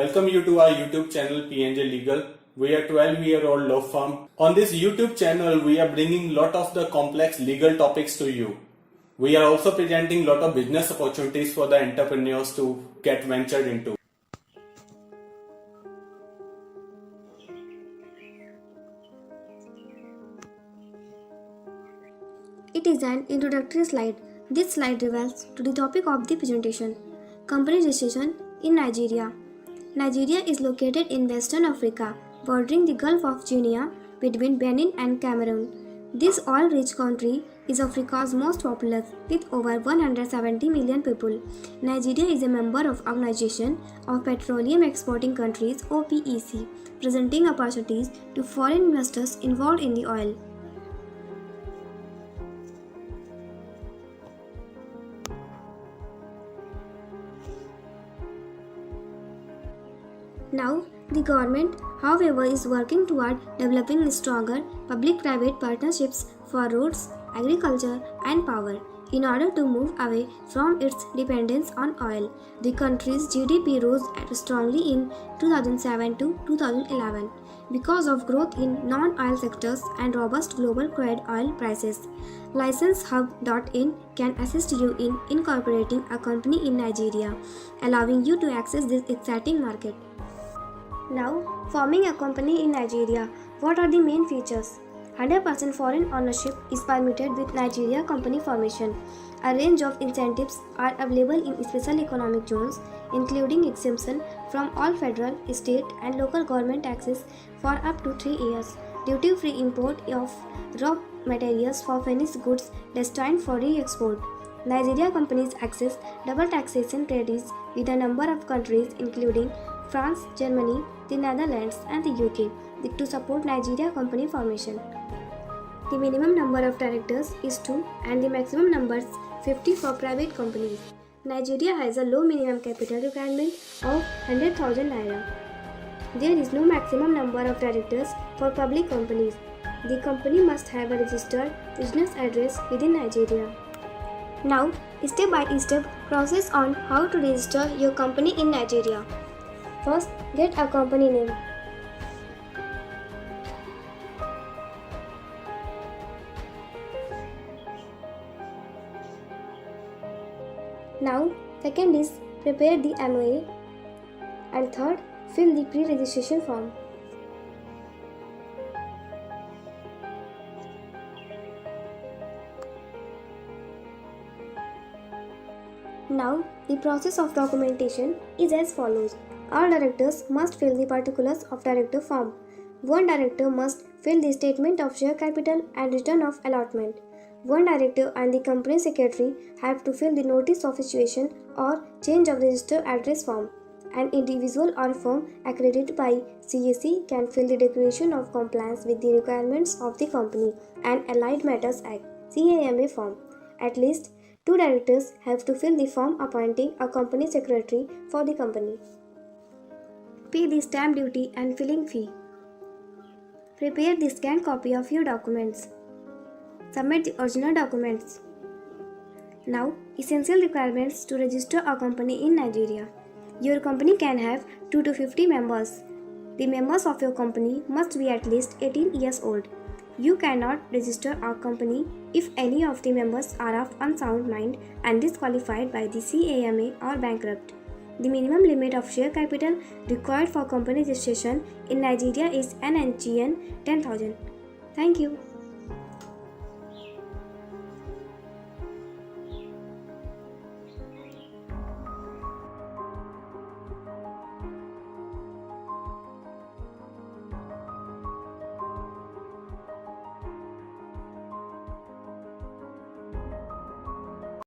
welcome you to our YouTube channel PNJ Legal. We are 12-year-old law firm. On this YouTube channel, we are bringing lot of the complex legal topics to you. We are also presenting lot of business opportunities for the entrepreneurs to get ventured into. It is an introductory slide. This slide reveals to the topic of the presentation. Company registration in Nigeria. Nigeria is located in Western Africa, bordering the Gulf of Guinea between Benin and Cameroon. This oil-rich country is Africa's most populous, with over 170 million people. Nigeria is a member of Organization of Petroleum Exporting Countries (OPEC), presenting opportunities to foreign investors involved in the oil. Now, the government, however, is working toward developing stronger public-private partnerships for roads, agriculture, and power in order to move away from its dependence on oil. The country's GDP rose strongly in 2007 to 2011 because of growth in non-oil sectors and robust global crude oil prices. LicenseHub.in can assist you in incorporating a company in Nigeria, allowing you to access this exciting market. Now, forming a company in Nigeria. What are the main features? 100% foreign ownership is permitted with Nigeria company formation. A range of incentives are available in special economic zones, including exemption from all federal, state, and local government taxes for up to 3 years. Duty-free import of raw materials for finished goods destined for re-export. Nigeria companies access double taxation treaties with a number of countries including France, Germany, the Netherlands, and the UK to support Nigeria company formation. The minimum number of directors is 2 and the maximum number is 50 for private companies. Nigeria has a low minimum capital requirement of 100,000 naira. There is no maximum number of directors for public companies. The company must have a registered business address within Nigeria. Now, step-by-step process on how to register your company in Nigeria. First, get a company name. Now, second is prepare the MOA. And third, fill the pre-registration form. Now, the process of documentation is as follows. All directors must fill the particulars of director form. One director must fill the statement of share capital and return of allotment. One director and the company secretary have to fill the notice of situation or change of register address form. An individual or firm accredited by CAC can fill the declaration of compliance with the requirements of the Company and Allied Matters Act (CAMA) form. At least 2 directors have to fill the form appointing a company secretary for the company. Pay the stamp duty and filling fee. Prepare the scanned copy of your documents. Submit the original documents. Now, essential requirements to register a company in Nigeria. Your company can have 2 to 50 members. The members of your company must be at least 18 years old. You cannot register a company if any of the members are of unsound mind and disqualified by the CAMA or bankrupt. The minimum limit of share capital required for company registration in Nigeria is NGN 10,000. Thank you.